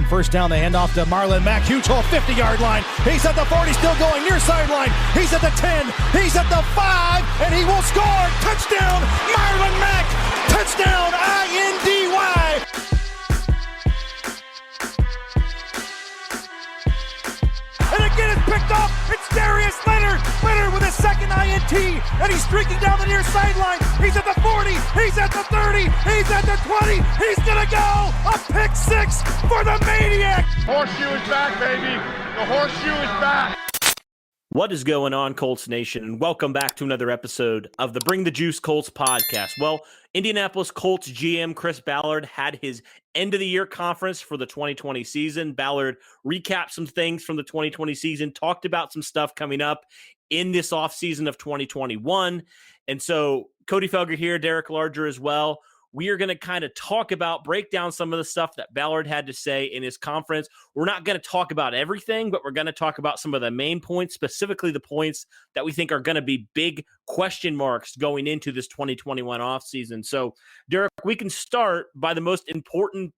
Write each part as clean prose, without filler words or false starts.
first down. They hand off to Marlon. Mack, huge hole, 50-yard line. He's at the 40, still going near sideline. He's at the 10. He's at the 5, and he will score. Touchdown, Marlon Mack. Touchdown, I-N-D-Y. And again, it's picked up. It's Darius Leonard. Leonard with his second INT, and he's streaking down the near sideline. He's at the 40. He's at the 30. He's at the 20. He's going to go. A pick six for the Maniac. Horseshoe is back, baby. The horseshoe is back. What is going on, Colts Nation? And welcome back to another episode of the Bring the Juice Colts podcast. Well, Indianapolis Colts GM Chris Ballard had his end-of-the-year conference for the 2020 season. Ballard recapped some things from the 2020 season, talked about some stuff coming up in this offseason of 2021. And so Cody Felger here, Derek Larger as well. We are going to kind of break down some of the stuff that Ballard had to say in his conference. We're not going to talk about everything, but we're going to talk about some of the main points, specifically the points that we think are going to be big question marks going into this 2021 offseason. So, Derek, we can start by the most important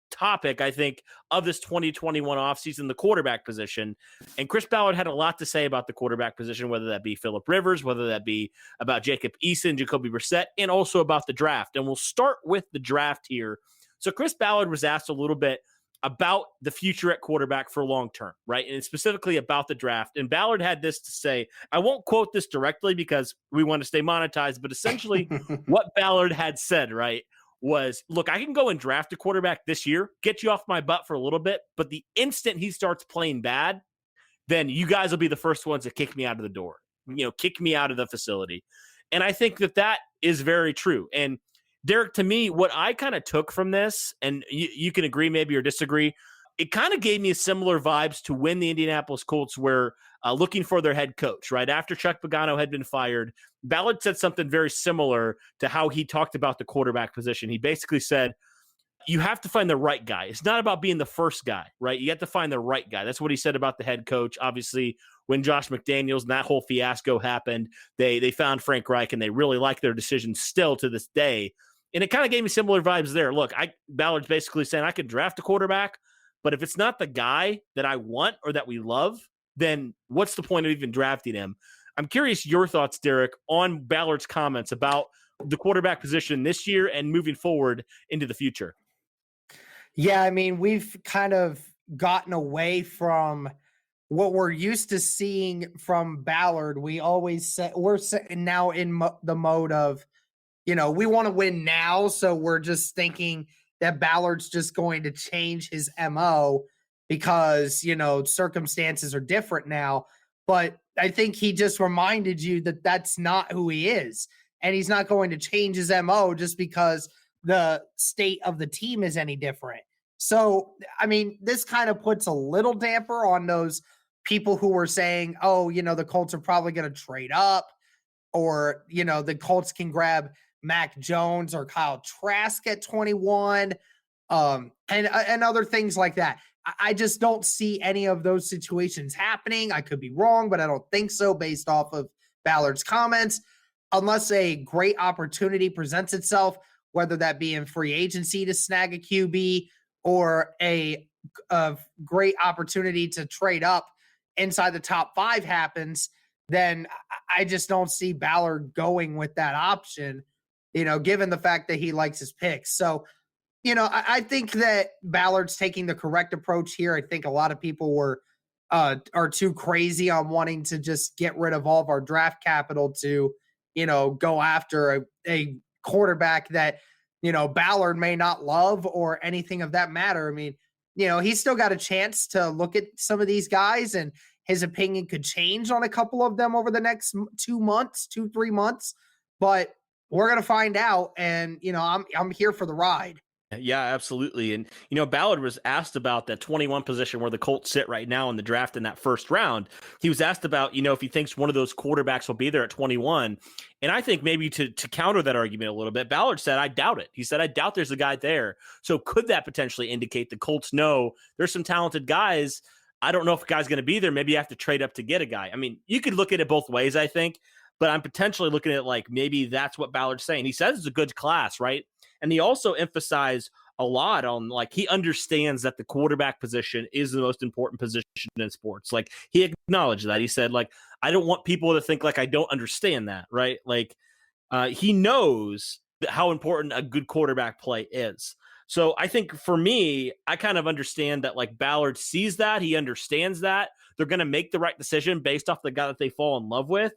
topic, I think, of this 2021 offseason, the quarterback position. And Chris Ballard had a lot to say about the quarterback position, whether that be Phillip Rivers, whether that be about Jacob Eason, Jacoby Brissett, and also about the draft. And we'll start with the draft here. So Chris Ballard was asked a little bit about the future at quarterback for long term, right? And specifically about the draft. And Ballard had this to say. I won't quote this directly because we want to stay monetized, but essentially what Ballard had said, right, was, look, I can go and draft a quarterback this year, get you off my butt for a little bit, but the instant he starts playing bad, then you guys will be the first ones to kick me out of the door, kick me out of the facility. And I think that that is very true. And Derek, to me, what I kind of took from this, and you can agree maybe or disagree, it kind of gave me similar vibes to when the Indianapolis Colts were looking for their head coach, right? After Chuck Pagano had been fired, Ballard said something very similar to how he talked about the quarterback position. He basically said, you have to find the right guy. It's not about being the first guy, right? You have to find the right guy. That's what he said about the head coach. Obviously, when Josh McDaniels and that whole fiasco happened, they found Frank Reich, and they really like their decision still to this day. And it kind of gave me similar vibes there. Look, Ballard's basically saying I could draft a quarterback, but if it's not the guy that I want or that we love, then what's the point of even drafting him? I'm curious your thoughts, Derek, on Ballard's comments about the quarterback position this year and moving forward into the future. Yeah, I mean, we've kind of gotten away from what we're used to seeing from Ballard. We always say we're now in the mode of, we want to win now. So we're just thinking that Ballard's just going to change his MO because, circumstances are different now. But I think he just reminded you that that's not who he is. And he's not going to change his MO just because the state of the team is any different. So, I mean, this kind of puts a little damper on those people who were saying, oh, the Colts are probably going to trade up, or, the Colts can grab Mac Jones or Kyle Trask at 21, and other things like that. I just don't see any of those situations happening. I could be wrong, but I don't think so based off of Ballard's comments, unless a great opportunity presents itself, whether that be in free agency to snag a QB or a great opportunity to trade up inside the top 5 happens, then I just don't see Ballard going with that option, given the fact that he likes his picks. So, I think that Ballard's taking the correct approach here. I think a lot of people are too crazy on wanting to just get rid of all of our draft capital to, go after a quarterback that, Ballard may not love or anything of that matter. I mean, he's still got a chance to look at some of these guys, and his opinion could change on a couple of them over the next 3 months, but we're going to find out. And, I'm here for the ride. Yeah, absolutely. And, Ballard was asked about that 21 position where the Colts sit right now in the draft in that first round. He was asked about, if he thinks one of those quarterbacks will be there at 21. And I think maybe to counter that argument a little bit, Ballard said, I doubt it. He said, I doubt there's a guy there. So could that potentially indicate the Colts know there's some talented guys? I don't know if a guy's going to be there. Maybe you have to trade up to get a guy. I mean, you could look at it both ways, I think. But I'm potentially looking at it like maybe that's what Ballard's saying. He says it's a good class, right? And he also emphasized a lot on, like, he understands that the quarterback position is the most important position in sports. Like, he acknowledged that. He said, like, I don't want people to think like I don't understand that, right? Like, he knows how important a good quarterback play is. So I think for me, I kind of understand that, like, Ballard sees that. He understands that. They're going to make the right decision based off the guy that they fall in love with.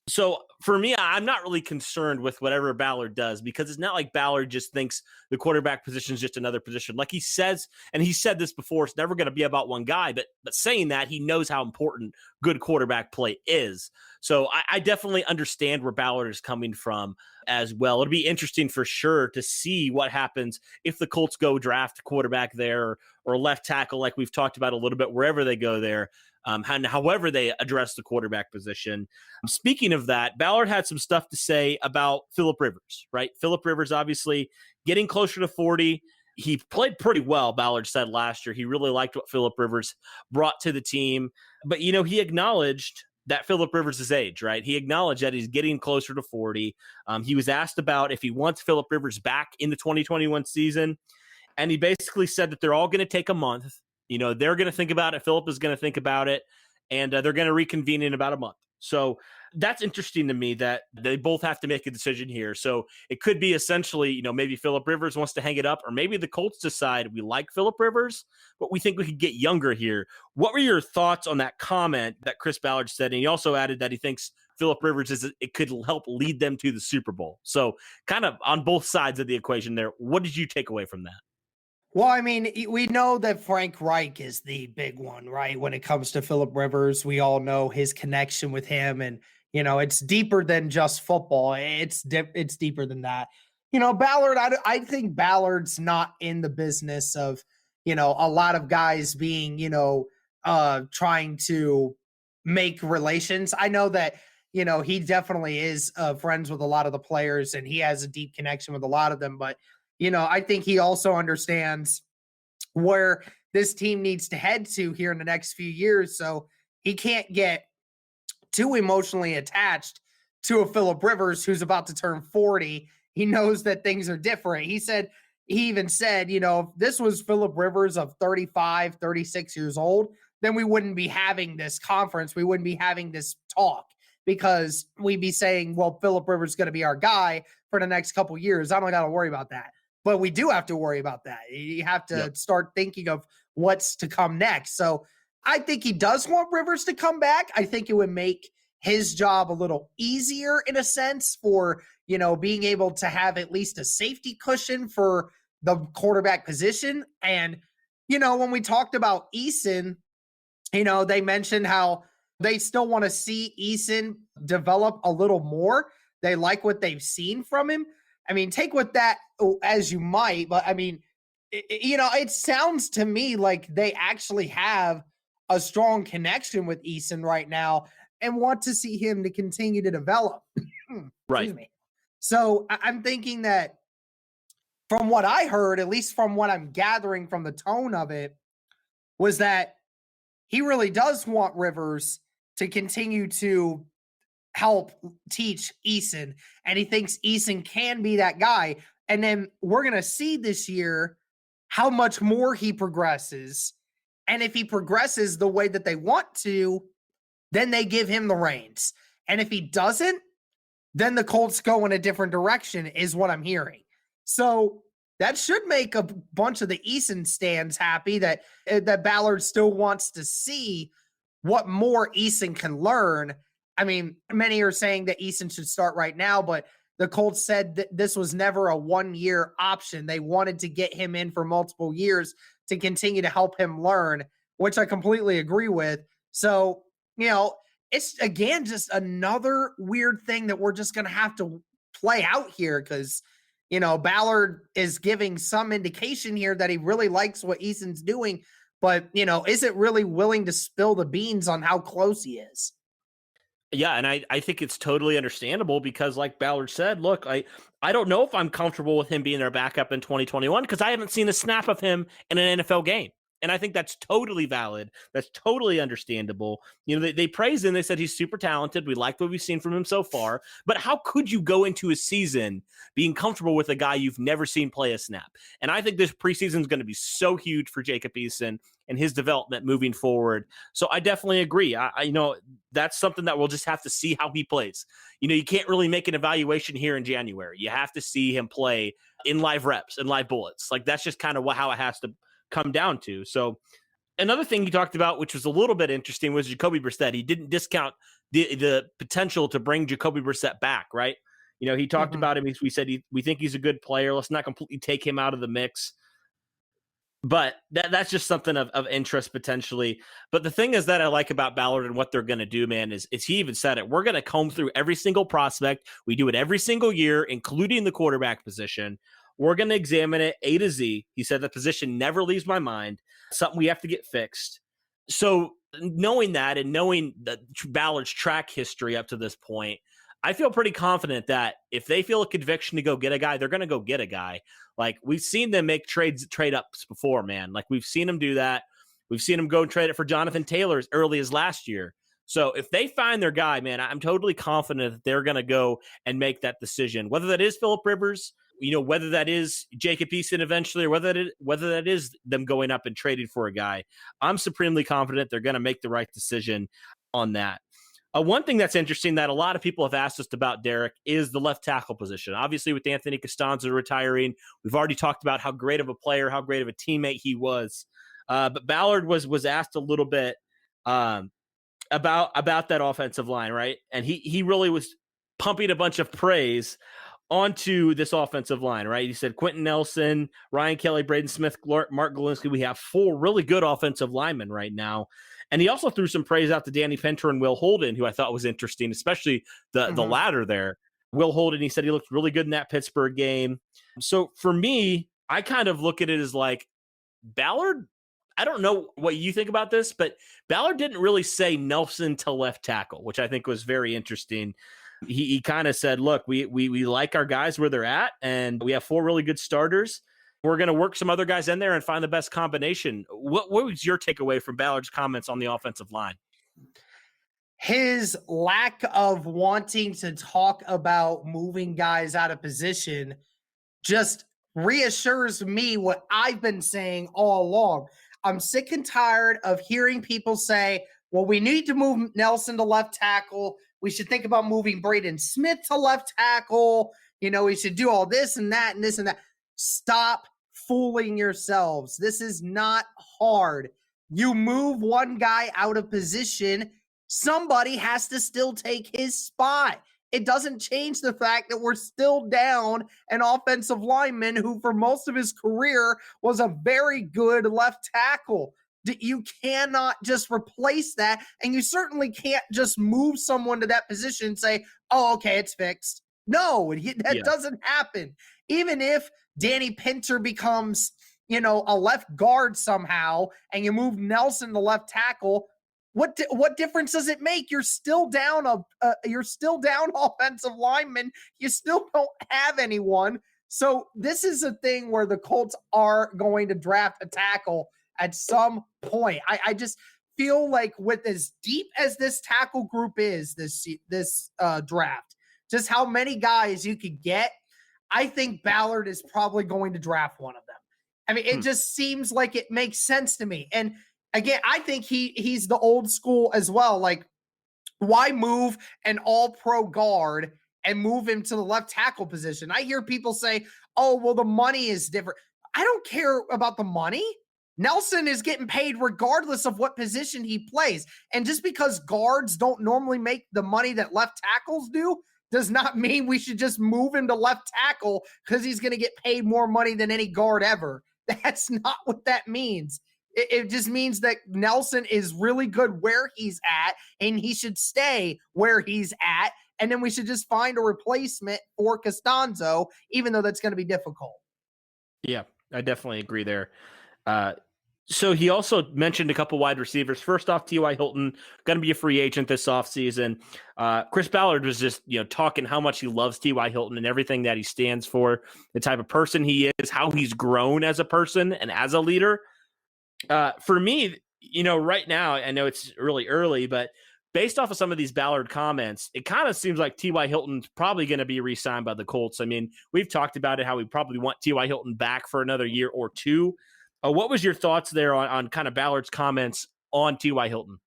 So for me, I'm not really concerned with whatever Ballard does, because it's not like Ballard just thinks the quarterback position is just another position. Like he says, and he said this before, it's never going to be about one guy, but saying that, he knows how important good quarterback play is. So I definitely understand where Ballard is coming from as well. It'll be interesting for sure to see what happens if the Colts go draft quarterback there, or left tackle, like we've talked about a little bit, wherever they go there. And however they address the quarterback position. Speaking of that, Ballard had some stuff to say about Phillip Rivers, right? Phillip Rivers obviously getting closer to 40. He played pretty well, Ballard said last year. He really liked what Phillip Rivers brought to the team. But, he acknowledged that Phillip Rivers' age, right? He acknowledged that he's getting closer to 40. He was asked about if he wants Phillip Rivers back in the 2021 season. And he basically said that they're all going to take a month. They're going to think about it. Phillip is going to think about it, and they're going to reconvene in about a month. So that's interesting to me that they both have to make a decision here. So it could be essentially, maybe Phillip Rivers wants to hang it up, or maybe the Colts decide we like Phillip Rivers, but we think we could get younger here. What were your thoughts on that comment that Chris Ballard said? And he also added that he thinks Phillip Rivers it could help lead them to the Super Bowl. So kind of on both sides of the equation there. What did you take away from that? Well, I mean, we know that Frank Reich is the big one, right? When it comes to Phillip Rivers, we all know his connection with him, and it's deeper than just football. It's deeper than that. Ballard, I think Ballard's not in the business of a lot of guys being trying to make relations. I know that he definitely is friends with a lot of the players, and he has a deep connection with a lot of them, but I think he also understands where this team needs to head to here in the next few years. So he can't get too emotionally attached to a Phillip Rivers who's about to turn 40. He knows that things are different. He even said, if this was Phillip Rivers of 35, 36 years old, then we wouldn't be having this conference. We wouldn't be having this talk, because we'd be saying, well, Phillip Rivers is going to be our guy for the next couple of years. I don't got to worry about that. But we do have to worry about that. You have to start thinking of what's to come next. So I think he does want Rivers to come back. I think it would make his job a little easier in a sense for, being able to have at least a safety cushion for the quarterback position. And, when we talked about Eason, they mentioned how they still want to see Eason develop a little more. They like what they've seen from him. I mean, take with that as you might, but I mean, it sounds to me like they actually have a strong connection with Eason right now and want to see him to continue to develop. Right. Excuse me. So I'm thinking that from what I heard, at least from what I'm gathering from the tone of it, was that he really does want Rivers to continue to help teach Eason, and he thinks Eason can be that guy. And then we're going to see this year how much more he progresses. And if he progresses the way that they want to, then they give him the reins. And if he doesn't, then the Colts go in a different direction, is what I'm hearing. So that should make a bunch of the Eason stands happy that Ballard still wants to see what more Eason can learn. I mean, many are saying that Eason should start right now, but the Colts said that this was never a one-year option. They wanted to get him in for multiple years to continue to help him learn, which I completely agree with. So, it's, again, just another weird thing that we're just going to have to play out here, because, Ballard is giving some indication here that he really likes what Eason's doing, but, isn't really willing to spill the beans on how close he is. Yeah, and I think it's totally understandable, because like Ballard said, look, I don't know if I'm comfortable with him being their backup in 2021, because I haven't seen a snap of him in an NFL game. And I think that's totally valid. That's totally understandable. You know, they praised him. They said he's super talented. We liked what we've seen from him so far. But how could you go into a season being comfortable with a guy you've never seen play a snap? And I think this preseason is going to be so huge for Jacob Eason and his development moving forward. So I definitely agree. I know that's something that we'll just have to see how he plays. You know, you can't really make an evaluation here in January. You have to see him play in live reps and live bullets. Like, that's just kind of how it has to come down to. So another thing he talked about, which was a little bit interesting, was Jacoby Brissett. He didn't discount the potential to bring Jacoby Brissett back, right? You know, he talked about him. We said we think he's a good player. Let's not completely take him out of the mix. But that's just something of interest potentially. But the thing is that I like about Ballard and what they're going to do, man, is he even said it. We're going to comb through every single prospect. We do it every single year, including the quarterback position. We're going to examine it A to Z. He said the position never leaves my mind. Something we have to get fixed. So knowing that and knowing Ballard's track history up to this point, I feel pretty confident that if they feel a conviction to go get a guy, they're going to go get a guy. Like, we've seen them make trade ups before, man. Like, we've seen them do that. We've seen them go and trade it for Jonathan Taylor as early as last year. So if they find their guy, man, I'm totally confident that they're going to go and make that decision, whether that is Phillip Rivers, you know, whether that is Jacob Eason eventually, or whether that is them going up and trading for a guy. I'm supremely confident they're going to make the right decision on that. One thing that's interesting that a lot of people have asked us about, Derek, is the left tackle position. Obviously, with Anthony Costanzo retiring, we've already talked about how great of a player, how great of a teammate he was. But Ballard was asked a little bit about that offensive line, right? And he really was pumping a bunch of praise onto this offensive line, right? He said Quentin Nelson, Ryan Kelly, Braden Smith, Mark Golinsky. We have 4 really good offensive linemen right now. And he also threw some praise out to Danny Pinter and Will Holden, who I thought was interesting, especially the latter there. Will Holden, he said he looked really good in that Pittsburgh game. So for me, I kind of look at it as like Ballard, I don't know what you think about this, but Ballard didn't really say Nelson to left tackle, which I think was very interesting. He kind of said, look, we like our guys where they're at, and we have 4 really good starters. We're going to work some other guys in there and find the best combination. What was your takeaway from Ballard's comments on the offensive line? His lack of wanting to talk about moving guys out of position just reassures me what I've been saying all along. I'm sick and tired of hearing people say, well, we need to move Nelson to left tackle. We should think about moving Braden Smith to left tackle. You know, we should do all this and that and this and that. Stop fooling yourselves. This is not hard. You move one guy out of position, somebody has to still take his spot. It doesn't change the fact that we're still down an offensive lineman who for most of his career was a very good left tackle. You cannot just replace that, and you certainly can't just move someone to that position and say, oh, okay, it's fixed. No, that doesn't happen. Even if Danny Pinter becomes, you know, a left guard somehow, and you move Nelson to left tackle, what difference does it make? You're still down offensive lineman. You still don't have anyone. So this is a thing where the Colts are going to draft a tackle at some point. I just feel like with as deep as this tackle group is this draft, just how many guys you could get, I think Ballard is probably going to draft one of them. I mean, it just seems like it makes sense to me. And again, I think he's the old school as well. Like, why move an all-pro guard and move him to the left tackle position? I hear people say, oh, well, the money is different. I don't care about the money. Nelson is getting paid regardless of what position he plays. And just because guards don't normally make the money that left tackles do, does not mean we should just move him to left tackle because he's going to get paid more money than any guard ever. That's not what that means. It just means that Nelson is really good where he's at, and he should stay where he's at. And then we should just find a replacement for Costanzo, even though that's going to be difficult. Yeah, I definitely agree there. So he also mentioned a couple wide receivers. First off, T.Y. Hilton, going to be a free agent this offseason. Chris Ballard was just, talking how much he loves T.Y. Hilton and everything that he stands for, the type of person he is, how he's grown as a person and as a leader. For me, right now, I know it's really early, but based off of some of these Ballard comments, it kind of seems like T.Y. Hilton's probably going to be re-signed by the Colts. I mean, we've talked about it, how we probably want T.Y. Hilton back for another year or two. What was your thoughts there on kind of Ballard's comments on T.Y. Hilton?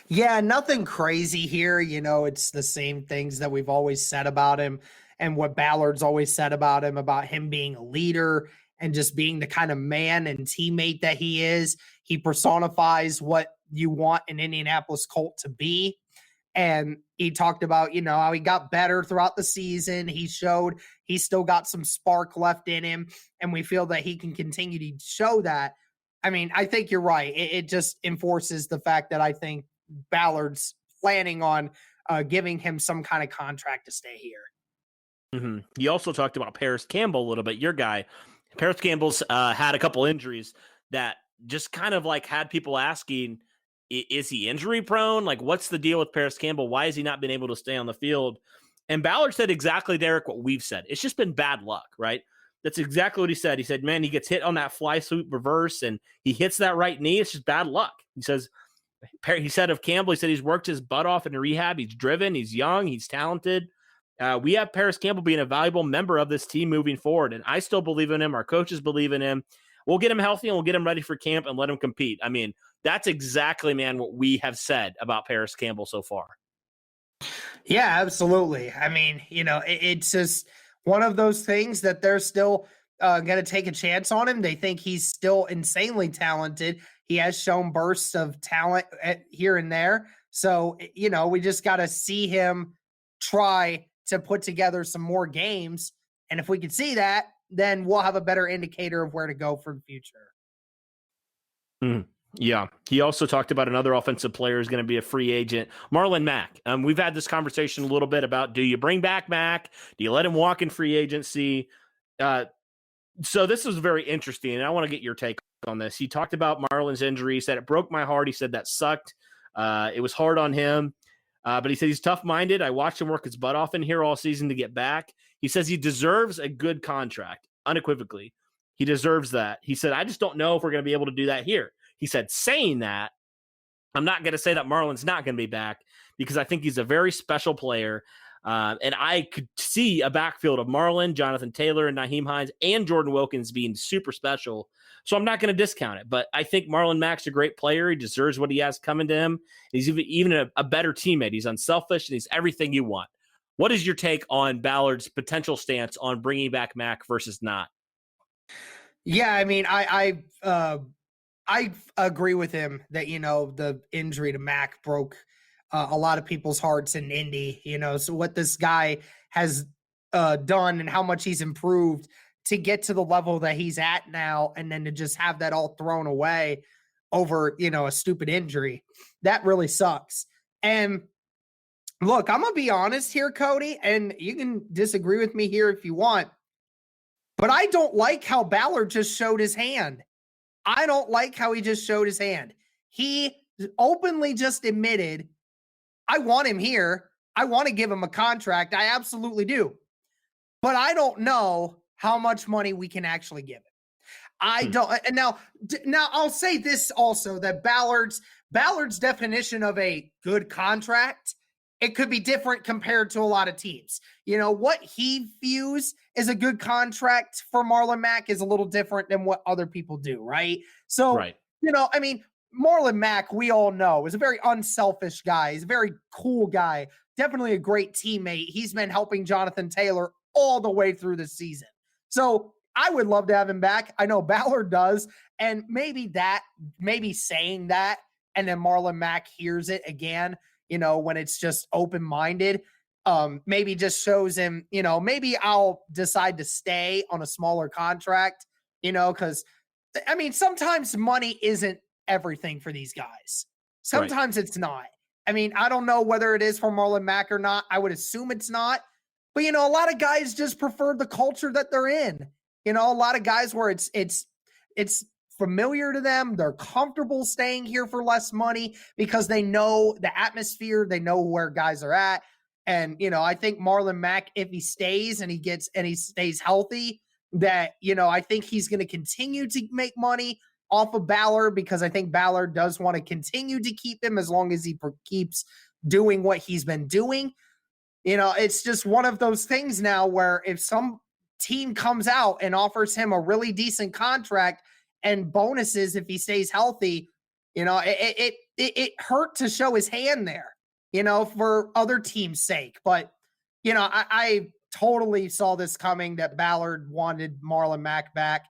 Yeah, nothing crazy here. It's the same things that we've always said about him and what Ballard's always said about him being a leader and just being the kind of man and teammate that he is. He personifies what you want an Indianapolis Colt to be. And he talked about, how he got better throughout the season. He showed he's still got some spark left in him, and we feel that he can continue to show that. I mean, I think you're right. It just enforces the fact that I think Ballard's planning on giving him some kind of contract to stay here. Mm-hmm. You also talked about Paris Campbell a little bit, your guy. Paris Campbell's had a couple injuries that just kind of like had people asking, is he injury prone? Like, what's the deal with Paris Campbell? Why has he not been able to stay on the field? And Ballard said exactly, Derek, what we've said. It's just been bad luck, right? That's exactly what he said. He said, man, he gets hit on that fly swoop reverse and he hits that right knee. It's just bad luck. He said of Campbell, he said he's worked his butt off in rehab. He's driven. He's young. He's talented. We have Paris Campbell being a valuable member of this team moving forward, and I still believe in him. Our coaches believe in him. We'll get him healthy, and we'll get him ready for camp and let him compete. I mean, that's exactly, man, what we have said about Paris Campbell so far. Yeah, absolutely. I mean, it's just one of those things that they're still going to take a chance on him. They think he's still insanely talented. He has shown bursts of talent here and there. So, we just got to see him try to put together some more games. And if we can see that, then we'll have a better indicator of where to go for the future. Yeah. He also talked about another offensive player is going to be a free agent, Marlon Mack. We've had this conversation a little bit about, do you bring back Mack? Do you let him walk in free agency? So this was very interesting, and I want to get your take on this. He talked about Marlon's injury. He said, it broke my heart. He said that sucked. It was hard on him. But he said he's tough-minded. I watched him work his butt off in here all season to get back. He says he deserves a good contract, unequivocally. He deserves that. He said, I just don't know if we're going to be able to do that here. He said, saying that, I'm not going to say that Marlon's not going to be back because I think he's a very special player. And I could see a backfield of Marlon, Jonathan Taylor, and Nyheim Hines, and Jordan Wilkins being super special. So I'm not going to discount it. But I think Marlon Mack's a great player. He deserves what he has coming to him. He's even a better teammate. He's unselfish, and he's everything you want. What is your take on Ballard's potential stance on bringing back Mack versus not? Yeah, I mean, I agree with him that, the injury to Mack broke a lot of people's hearts in Indy, so what this guy has done and how much he's improved to get to the level that he's at now, and then to just have that all thrown away over, a stupid injury, that really sucks. And look, I'm going to be honest here, Cody, and you can disagree with me here if you want, but I don't like how Ballard just showed his hand. I don't like how he just showed his hand. He openly just admitted, I want him here. I want to give him a contract. I absolutely do. But I don't know how much money we can actually give him. I don't. And now I'll say this also, that Ballard's definition of a good contract, it could be different compared to a lot of teams. What he views as a good contract for Marlon Mack is a little different than what other people do, right? So, right. I mean, Marlon Mack, we all know, is a very unselfish guy. He's a very cool guy. Definitely a great teammate. He's been helping Jonathan Taylor all the way through the season. So I would love to have him back. I know Ballard does. And maybe saying that, and then Marlon Mack hears it again, when it's just open-minded, maybe just shows him, maybe I'll decide to stay on a smaller contract, because, I mean, sometimes money isn't everything for these guys. Sometimes It's not. I mean, I don't know whether it is for Marlon Mack or not. I would assume it's not. But, a lot of guys just prefer the culture that they're in. A lot of guys where it's familiar to them. They're comfortable staying here for less money because they know the atmosphere. They know where guys are at. And, I think Marlon Mack, if he stays and he stays healthy, that, I think he's going to continue to make money. off of Ballard because I think Ballard does want to continue to keep him as long as he keeps doing what he's been doing. It's just one of those things now where if some team comes out and offers him a really decent contract and bonuses if he stays healthy, it hurt to show his hand there, for other teams' sake. But, I totally saw this coming that Ballard wanted Marlon Mack back.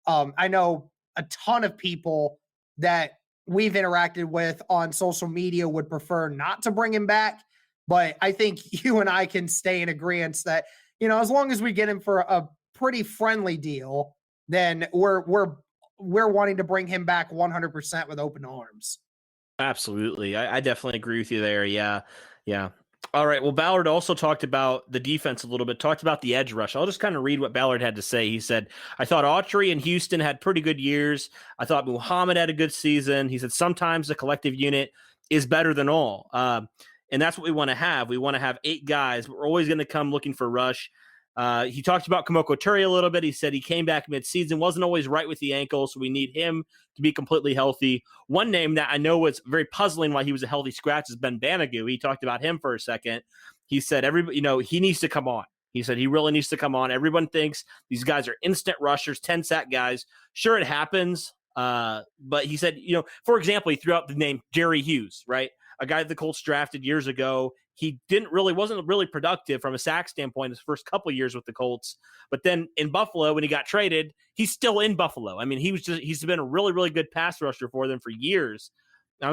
I know a ton of people that we've interacted with on social media would prefer not to bring him back. But I think you and I can stay in agreement that, as long as we get him for a pretty friendly deal, then we're wanting to bring him back 100% with open arms. Absolutely. I definitely agree with you there. Yeah. Yeah. All right. Well, Ballard also talked about the defense a little bit, talked about the edge rush. I'll just kind of read what Ballard had to say. He said, I thought Autry and Houston had pretty good years. I thought Muhammad had a good season. He said, sometimes the collective unit is better than all. And that's what we want to have. We want to have 8 guys. We're always going to come looking for rush. He talked about Kamoko Turi a little bit. He said he came back mid-season, wasn't always right with the ankle, so we need him to be completely healthy. One name that I know was very puzzling while he was a healthy scratch is Ben Banigou. He talked about him for a second. He said, he needs to come on. He said he really needs to come on. Everyone thinks these guys are instant rushers, 10-sack guys. Sure, it happens. But he said, for example, he threw out the name Jerry Hughes, right? A guy the Colts drafted years ago. He wasn't really productive from a sack standpoint his first couple years with the Colts. But then in Buffalo, when he got traded, he's still in Buffalo. I mean, he's been a really, really good pass rusher for them for years.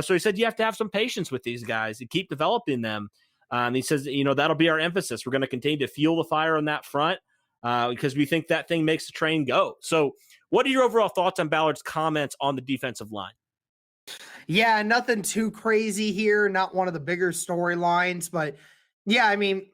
So he said you have to have some patience with these guys and keep developing them. And he says, that'll be our emphasis. We're going to continue to fuel the fire on that front because we think that thing makes the train go. So what are your overall thoughts on Ballard's comments on the defensive line? Yeah, nothing too crazy here. Not one of the bigger storylines, but yeah, I mean,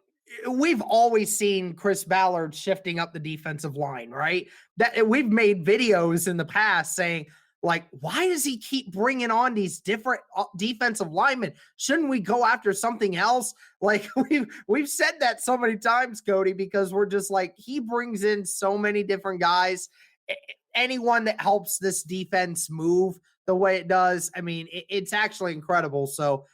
we've always seen Chris Ballard shifting up the defensive line, right? That we've made videos in the past saying, like, why does he keep bringing on these different defensive linemen? Shouldn't we go after something else? Like we've said that so many times, Cody, because we're just like, he brings in so many different guys. Anyone that helps this defense move the way it does, I mean, it's actually incredible. So,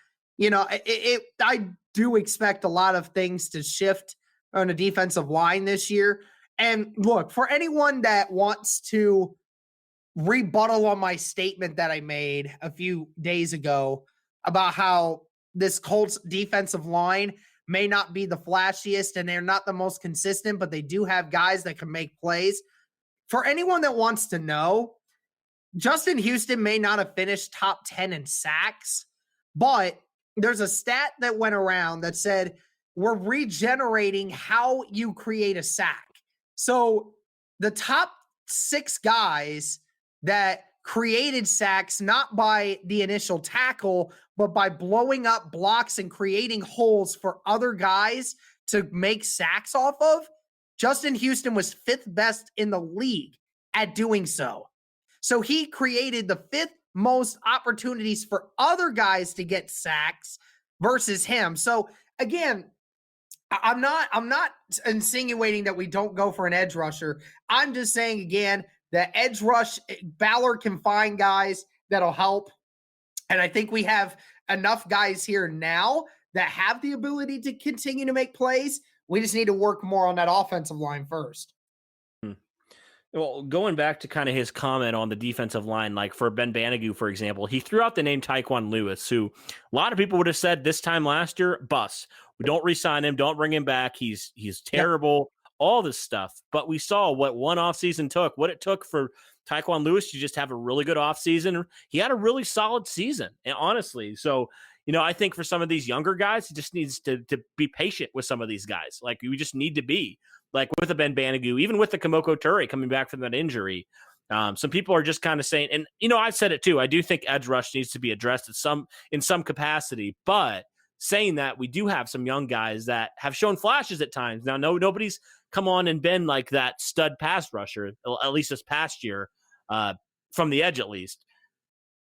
I do expect a lot of things to shift on the defensive line this year. And look, for anyone that wants to rebuttal on my statement that I made a few days ago about how this Colts defensive line may not be the flashiest and they're not the most consistent, but they do have guys that can make plays. For anyone that wants to know, Justin Houston may not have finished top 10 in sacks, but there's a stat that went around that said we're regenerating how you create a sack. So the top 6 guys that created sacks, not by the initial tackle, but by blowing up blocks and creating holes for other guys to make sacks off of, Justin Houston was 5th best in the league at doing so. So he created the 5th most opportunities for other guys to get sacks versus him. So again, I'm not insinuating that we don't go for an edge rusher. I'm just saying again, the edge rush, Ballard can find guys that'll help. And I think we have enough guys here now that have the ability to continue to make plays. We just need to work more on that offensive line first. Well, going back to kind of his comment on the defensive line, like for Ben Banigou, for example, he threw out the name Tyquan Lewis, who a lot of people would have said this time last year, bust. We don't re-sign him. Don't bring him back. He's terrible, all this stuff. But we saw what one offseason took, what it took for Tyquan Lewis to just have a really good offseason. He had a really solid season, and honestly. So, I think for some of these younger guys, he just needs to be patient with some of these guys. Like, we just need to be. Like with the Ben Banigou, even with the Kamoko Turi coming back from that injury, some people are just kind of saying, and I've said it too. I do think edge rush needs to be addressed in some capacity. But saying that, we do have some young guys that have shown flashes at times. Now, nobody's come on and been like that stud pass rusher, at least this past year, from the edge at least.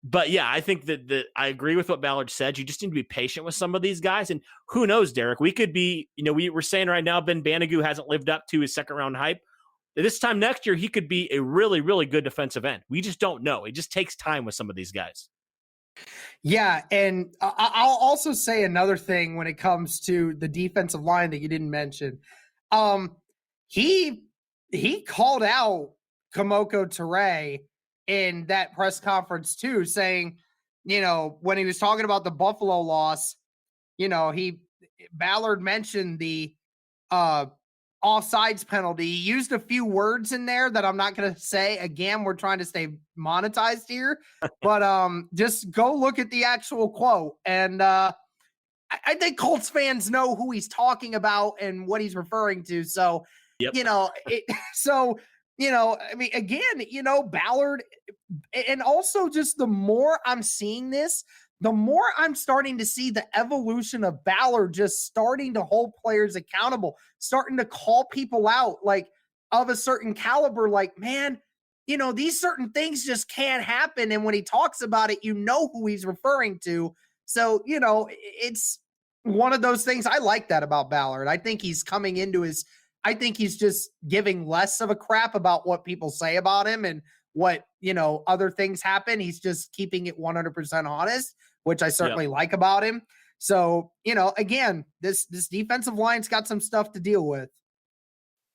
But yeah, I think that I agree with what Ballard said. You just need to be patient with some of these guys. And who knows, Derek, we could be, we're saying right now, Ben Banigou hasn't lived up to his second round hype. this time next year, he could be a really, really good defensive end. We just don't know. It just takes time with some of these guys. Yeah, and I'll also say another thing when it comes to the defensive line that you didn't mention. He called out Kamoko Toure in that press conference too, saying, when he was talking about the Buffalo loss, Ballard mentioned the offsides penalty. He used a few words in there that I'm not going to say. Again, we're trying to stay monetized here, but just go look at the actual quote. And I think Colts fans know who he's talking about and what he's referring to. So, yep. Ballard, and also just the more I'm seeing this, the more I'm starting to see the evolution of Ballard just starting to hold players accountable, starting to call people out like of a certain caliber, like, man, these certain things just can't happen. And when he talks about it, who he's referring to. So, it's one of those things. I like that about Ballard. I think he's coming into I think he's just giving less of a crap about what people say about him and what, other things happen. He's just keeping it 100% honest, which I certainly like about him. So, again, this defensive line's got some stuff to deal with.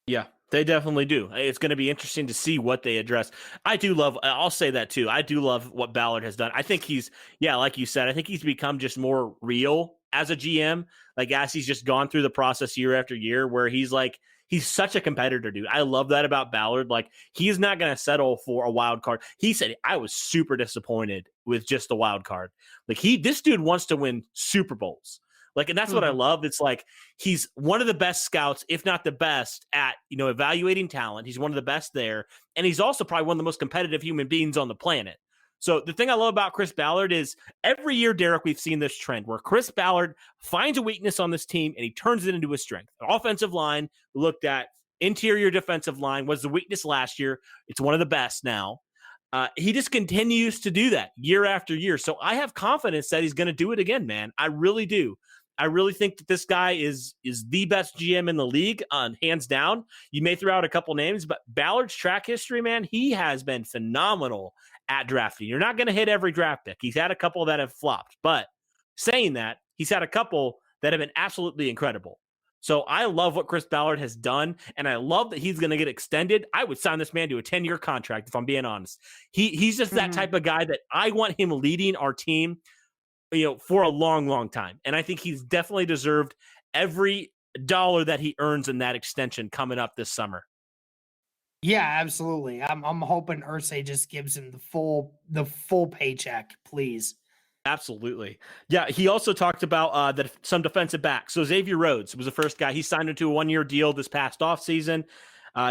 Yeah, they definitely do. It's going to be interesting to see what they address. I'll say that too. I do love what Ballard has done. I think he's, like you said, I think he's become just more real as a GM, like as he's just gone through the process year after year where he's such a competitor, dude. I love that about Ballard. Like, he's not going to settle for a wild card. He said, I was super disappointed with just the wild card. Like, this dude wants to win Super Bowls. Like, and that's what I love. It's like, he's one of the best scouts, if not the best at, evaluating talent. He's one of the best there. And he's also probably one of the most competitive human beings on the planet. So the thing I love about Chris Ballard is every year, Derek, we've seen this trend where Chris Ballard finds a weakness on this team and he turns it into a strength. The offensive line, we looked at interior defensive line, was the weakness last year. It's one of the best now. He just continues to do that year after year. So I have confidence that he's going to do it again, man. I really do. I really think that this guy is the best GM in the league, hands down. You may throw out a couple names, but Ballard's track history, man, he has been phenomenal at drafting. You're not going to hit every draft pick. He's had a couple that have flopped, but saying that, he's had a couple that have been absolutely incredible. So I love what Chris Ballard has done, and I love that he's going to get extended. I would sign this man to a 10-year contract, if I'm being honest. He's just that type of guy that I want him leading our team, for a long, long time. And I think he's definitely deserved every dollar that he earns in that extension coming up this summer. Yeah, absolutely. I'm hoping Irsay just gives him the full paycheck, please. Absolutely. Yeah, he also talked about some defensive backs. So Xavier Rhodes was the first guy. He signed into a 1-year deal this past offseason.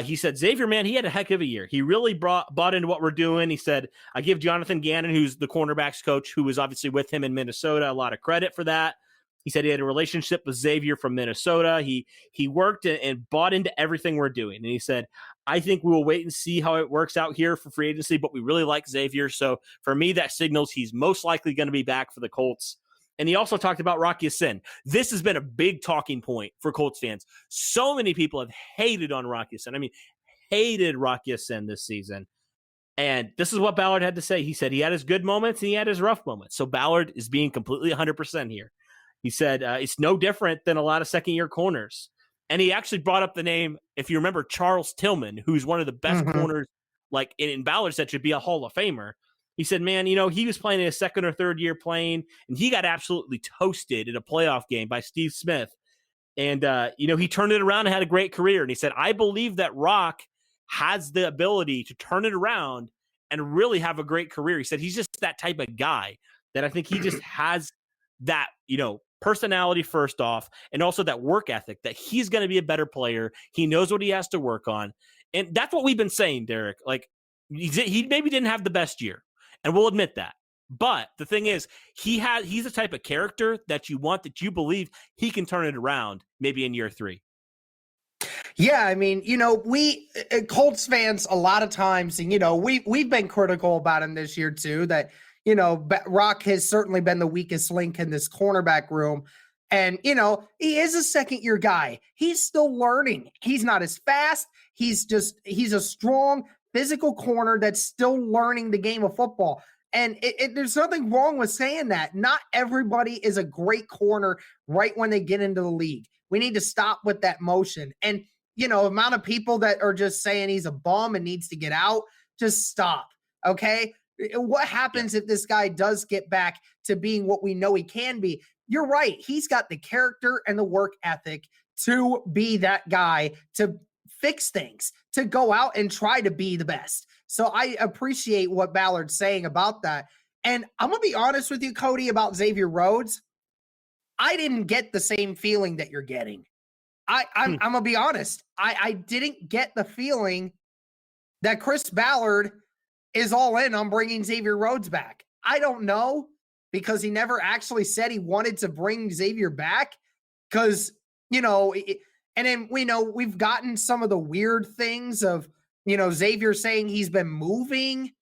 He said, Xavier, man, he had a heck of a year. He really bought into what we're doing. He said, I give Jonathan Gannon, who's the cornerbacks coach, who was obviously with him in Minnesota, a lot of credit for that. He said he had a relationship with Xavier from Minnesota. He worked and bought into everything we're doing. And he said, I think we will wait and see how it works out here for free agency, but we really like Xavier. So for me, that signals he's most likely going to be back for the Colts. And he also talked about Rock Ya-Sin. This has been a big talking point for Colts fans. So many people have hated on Rock Ya-Sin. I mean, hated Rock Ya-Sin this season. And this is what Ballard had to say. He said he had his good moments and he had his rough moments. So Ballard is being completely 100% here. He said it's no different than a lot of second-year corners. And he actually brought up the name, if you remember, Charles Tillman, who's one of the best corners, like in Ballard said, should be a Hall of Famer. He said, man, he was playing in his second or third year playing, and he got absolutely toasted in a playoff game by Steve Smith. And, he turned it around and had a great career. And he said, I believe that Rock has the ability to turn it around and really have a great career. He said, he's just that type of guy that I think he just has that, personality first off, and also that work ethic that he's going to be a better player. He knows what he has to work on. And that's what we've been saying, Derek. Like, he maybe didn't have the best year, and we'll admit that. But the thing is, he's the type of character that you believe he can turn it around maybe in year 3. Yeah, I mean, we Colts fans a lot of times, and we've been critical about him this year too, that Rock has certainly been the weakest link in this cornerback room. And, he is a second-year guy. He's still learning. He's not as fast. He's a strong physical corner that's still learning the game of football. And there's nothing wrong with saying that. Not everybody is a great corner right when they get into the league. We need to stop with that motion. And, amount of people that are just saying he's a bum and needs to get out, just stop. Okay. What happens if this guy does get back to being what we know he can be? You're right. He's got the character and the work ethic to be that guy, to fix things, to go out and try to be the best. So I appreciate what Ballard's saying about that. And I'm going to be honest with you, Cody, about Xavier Rhodes. I didn't get the same feeling that you're getting. I'm going to be honest. I didn't get the feeling that Chris Ballard is all in on bringing Xavier Rhodes back. I don't know, because he never actually said he wanted to bring Xavier back, because, and then we've gotten some of the weird things of, Xavier saying he's been moving.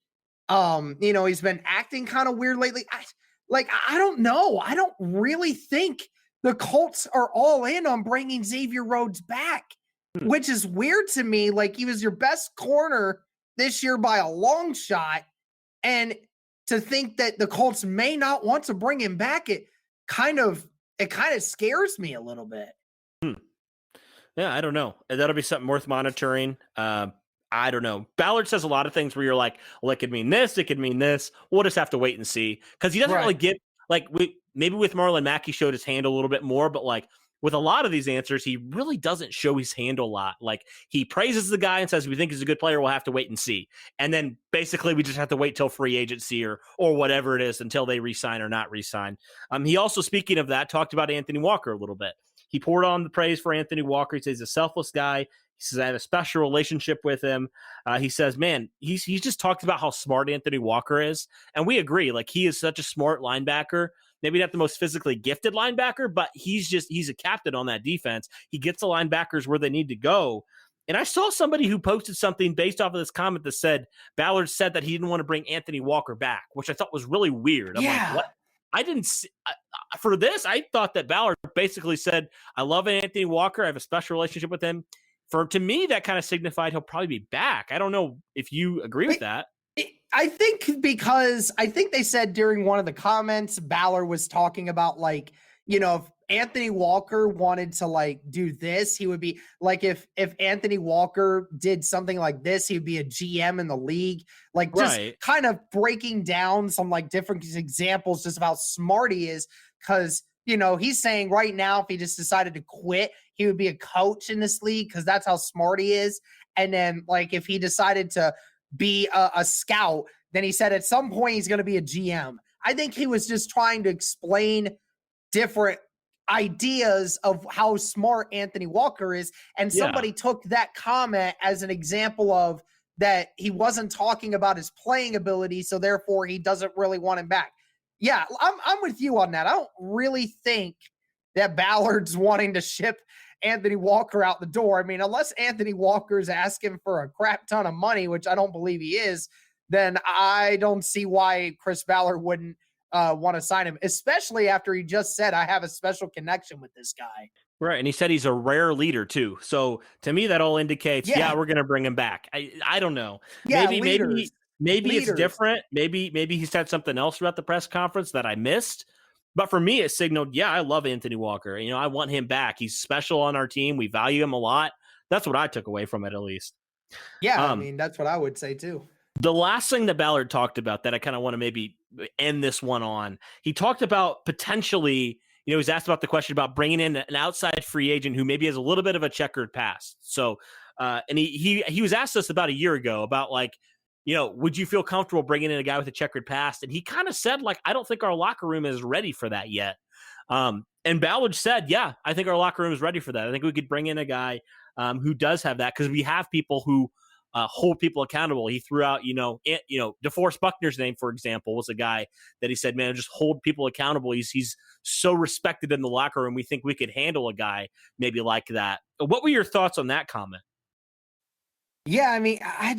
He's been acting kind of weird lately. I don't know. I don't really think the Colts are all in on bringing Xavier Rhodes back, which is weird to me. Like, he was your best corner this year by a long shot. And to think that the Colts may not want to bring him back, it kind of scares me a little bit. Yeah, I don't know. That'll be something worth monitoring. I don't know. Ballard says a lot of things where you're like, well, it could mean this, it could mean this. We'll just have to wait and see. Because he doesn't really get, maybe with Marlon Mack, he showed his hand a little bit more, but with a lot of these answers, he really doesn't show his hand a lot. Like, he praises the guy and says, we think he's a good player, we'll have to wait and see. And then basically we just have to wait till free agency or whatever it is until they re-sign or not re-sign. He also, speaking of that, talked about Anthony Walker a little bit. He poured on the praise for Anthony Walker. He says he's a selfless guy. He says I have a special relationship with him. He says, man, he's just talked about how smart Anthony Walker is. And we agree. Like, he is such a smart linebacker. Maybe not the most physically gifted linebacker, but he's a captain on that defense. He gets the linebackers where they need to go. And I saw somebody who posted something based off of this comment that said Ballard said that he didn't want to bring Anthony Walker back, which I thought was really weird. I'm like, what? I didn't see, for this. I thought that Ballard basically said, I love Anthony Walker. I have a special relationship with him. To me, that kind of signified he'll probably be back. I don't know if you agree with that. I think they said during one of the comments, Ballard was talking about, if Anthony Walker wanted to do this, he would be if Anthony Walker did something like this, he would be a GM in the league. Just kind of breaking down some different examples just of how smart he is. Cause he's saying right now, if he just decided to quit, he would be a coach in this league, because that's how smart he is. And then if he decided to be a scout, then he said at some point he's going to be a GM. I think he was just trying to explain different ideas of how smart Anthony Walker is. And somebody took that comment as an example of that he wasn't talking about his playing ability, so therefore he doesn't really want him back. Yeah, I'm with you on that. I don't really think that Ballard's wanting to ship Anthony Walker out the door. I mean, unless Anthony Walker's asking for a crap ton of money, which I don't believe he is, then I don't see why Chris Ballard wouldn't want to sign him, especially after he just said, I have a special connection with this guy. Right. And he said he's a rare leader too. So to me, that all indicates, we're going to bring him back. I don't know. Yeah, maybe it's different. Maybe he said something else throughout the press conference that I missed. But for me, it signaled, I love Anthony Walker. I want him back. He's special on our team. We value him a lot. That's what I took away from it, at least. Yeah, I mean, that's what I would say too. The last thing that Ballard talked about that I kind of want to maybe end this one on, he talked about potentially, he was asked about the question about bringing in an outside free agent who maybe has a little bit of a checkered past. So, and he was asked this about a year ago about would you feel comfortable bringing in a guy with a checkered past? And he kind of said, I don't think our locker room is ready for that yet. And Ballard said, I think our locker room is ready for that. I think we could bring in a guy who does have that, because we have people who hold people accountable. He threw out, DeForest Buckner's name, for example, was a guy that he said, man, just hold people accountable. He's so respected in the locker room. We think we could handle a guy maybe like that. What were your thoughts on that comment? Yeah, I mean, I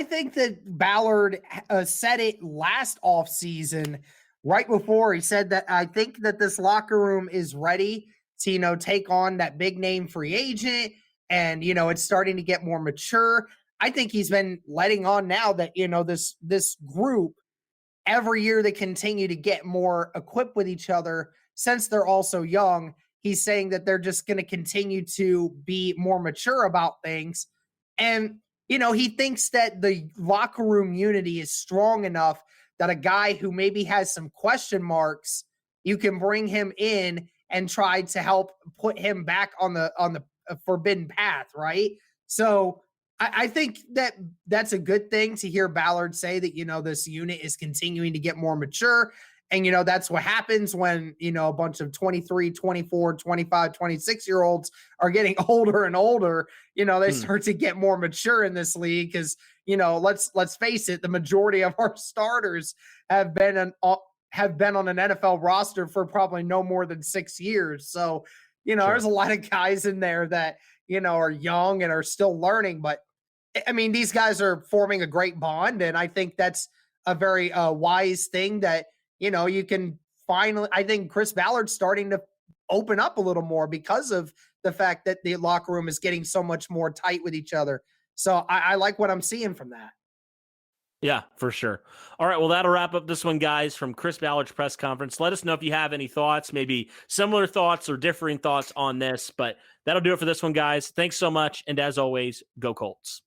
think that Ballard said it last offseason right before he said that I think that this locker room is ready to, take on that big name free agent. And, it's starting to get more mature. I think he's been letting on now that, this group, every year they continue to get more equipped with each other since they're all so young. He's saying that they're just going to continue to be more mature about things. And, he thinks that the locker room unity is strong enough that a guy who maybe has some question marks, you can bring him in and try to help put him back on the forbidden path, right? So I think that that's a good thing to hear Ballard say that, this unit is continuing to get more mature. And, that's what happens when, a bunch of 23, 24, 25, 26-year-olds are getting older and older. They start to get more mature in this league because, let's face it, the majority of our starters have been on an NFL roster for probably no more than 6 years. So, there's a lot of guys in there that, are young and are still learning. But, I mean, these guys are forming a great bond. And I think that's a very wise thing that, you can finally, I think Chris Ballard's starting to open up a little more because of the fact that the locker room is getting so much more tight with each other. So I like what I'm seeing from that. Yeah, for sure. All right, well, that'll wrap up this one, guys, from Chris Ballard's press conference. Let us know if you have any thoughts, maybe similar thoughts or differing thoughts on this, but that'll do it for this one, guys. Thanks so much, and as always, go Colts.